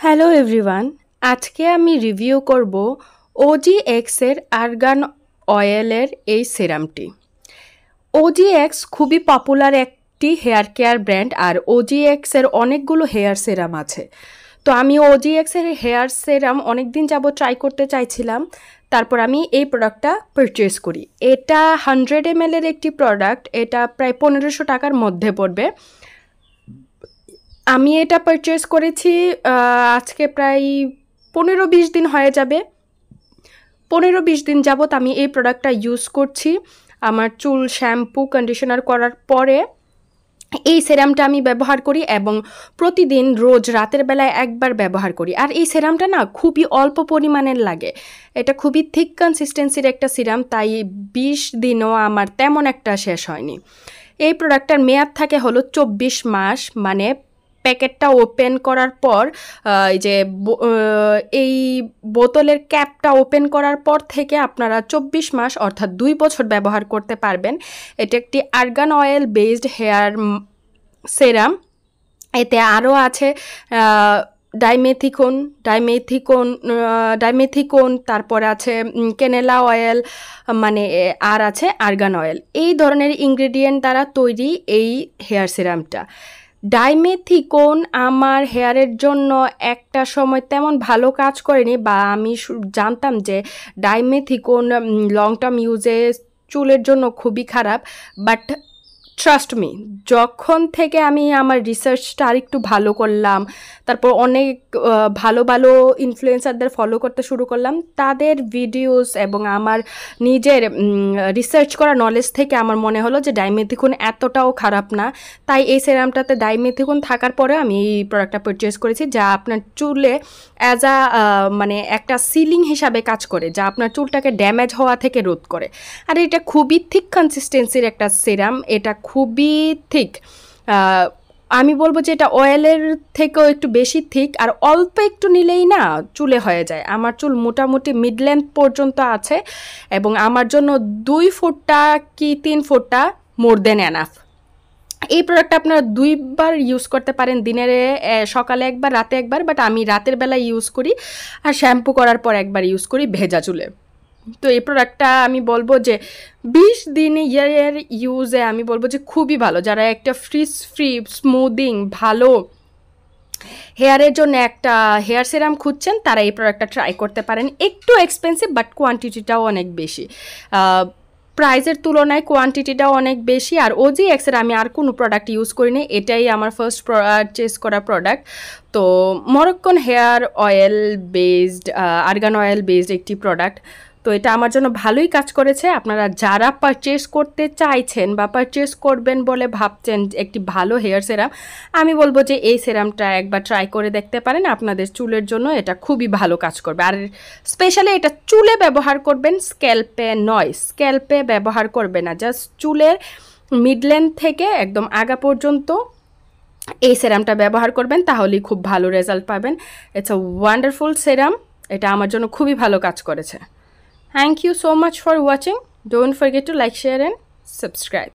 Hello everyone, আজকে আমি review করব OGX-এর আর্গান অয়েলের এই সিরামটি। OGX খুবই পপুলার একটি হেয়ার কেয়ার ব্র্যান্ড, আর OGX-এর অনেকগুলো হেয়ার সিরাম আছে। তো আমি OGX-এর হেয়ার সিরাম অনেকদিন যাবত ট্রাই করতে চাইছিলাম, তারপর আমি এই প্রোডাক্টটা পারচেস করি। এটা 100 ml-এর একটি প্রোডাক্ট, এটা প্রায় 1500 টাকার মধ্যে পড়বে। আমি এটা পারচেস করেছি আজকে প্রায় 15-20 দিন হয়ে যাবে। 15-20 দিন যাবত আমি এই প্রোডাক্টটা ইউজ করছি। আমার চুল শ্যাম্পু কন্ডিশনার করার পরে এই সেরামটা আমি ব্যবহার করি এবং প্রতিদিন রোজ রাতের বেলায় একবার ব্যবহার করি। আর এই সেরামটা না খুবই অল্প পরিমাণের লাগে, এটা খুবই থিক কনসিস্টেন্সির একটা সিরাম, তাই 20 দিনও আমার তেমন একটা শেষ হয়নি। এই প্রোডাক্টটার মেয়াদ থাকে হলো 24 মাস, মানে প্যাকেটটা ওপেন করার পর এই বোতলের ক্যাপটা ওপেন করার পর থেকে আপনারা 24 মাস অর্থাৎ 2 বছর ব্যবহার করতে পারবেন। এটা একটি আর্গান অয়েল বেসড হেয়ার সেরাম। এতে আরও আছে ডাইমেথিকোন, তারপর আছে কেনেলা অয়েল, মানে আর আছে আর্গান অয়েল। এই ধরনের ইনগ্রেডিয়েন্ট দ্বারা তৈরি এই হেয়ার সিরামটা। ডাইমেথিকোন আমার হেয়ারের জন্য একটা সময় তেমন ভালো কাজ করেনি, বা আমি জানতাম যে ডাইমেথিকোন লং টার্ম ইউজে চুলের জন্য খুবই খারাপ, বাট ট্রাস্ট মি, যখন থেকে আমি আমার রিসার্চটা আরেকটু ভালো করলাম, তারপর অনেক ভালো ভালো ইনফ্লুয়েন্সারদের ফলো করতে শুরু করলাম, তাদের ভিডিওস এবং আমার নিজের রিসার্চ করা নলেজ থেকে আমার মনে হলো যে ডাইমেথিকোন এতটাও খারাপ না। তাই এই সেরামটাতে ডাইমেথিকোন থাকার পরে আমি এই প্রোডাক্টটা পারচেস করেছি, যা আপনার চুলে অ্যাজ মানে একটা সিলিং হিসাবে কাজ করে, যা আপনার চুলটাকে ড্যামেজ হওয়া থেকে রোধ করে। আর এটা খুবই থিক কনসিস্টেন্সির একটা সিরাম, এটা খুবই থিক। আমি বলবো যে এটা অয়েলের থেকেও একটু বেশি থিক, আর অল্প একটু নিলেই না চুলে হয়ে যায়। আমার চুল মোটামুটি মিড লেন্থ পর্যন্ত আছে এবং আমার জন্য 2 ফুটটা কি 3 ফুটটা মোর দেন এনাফ। এই প্রোডাক্টটা আপনারা 2 বার ইউজ করতে পারেন, দিনের সকালে একবার, রাতে একবার, বাট আমি রাতের বেলা ইউজ করি, আর শ্যাম্পু করার পর একবার ইউজ করি ভেজা চুলে। তো এই প্রোডাক্টটা আমি বলবো যে 20 দিন ইয়ারের ইউজে আমি বলবো যে খুবই ভালো। যারা একটা ফ্রি স্মুদিং ভালো হেয়ারের জন্য একটা হেয়ার সিরাম খুঁজছেন, তারা এই প্রোডাক্টটা ট্রাই করতে পারেন। একটু এক্সপেন্সিভ, বাট কোয়ান্টিটিটাও অনেক বেশি, প্রাইসের তুলনায় কোয়ান্টিটিটাও অনেক বেশি। আর OGX-এর আমি আর কোনো প্রোডাক্ট ইউজ করিনি, এটাই আমার ফার্স্ট পারচেস করা প্রোডাক্ট। তো Moroccan hair oil based, argan oil based একটি প্রোডাক্ট। তো এটা আমার জন্য ভালোই কাজ করেছে। আপনারা যারা পারচেস করতে চাইছেন বা পারচেস করবেন বলে ভাবছেন একটি ভালো হেয়ার সিরাম, আমি বলবো যে এই সিরামটা একবার ট্রাই করে দেখতে পারেন। আপনাদের চুলের জন্য এটা খুবই ভালো কাজ করবে। আর স্পেশালি এটা চুলে ব্যবহার করবেন, স্ক্যাল্পে নয়। স্ক্যাল্পে ব্যবহার করবে না, জাস্ট চুলের মিড লেন্থ থেকে একদম আগা পর্যন্ত এই সিরামটা ব্যবহার করবেন, তাহলেই খুব ভালো রেজাল্ট পাবেন। ইটস আ ওয়ান্ডারফুল সিরাম, এটা আমার জন্য খুবই ভালো কাজ করেছে। Thank you so much for watching. Don't forget to like, share and subscribe.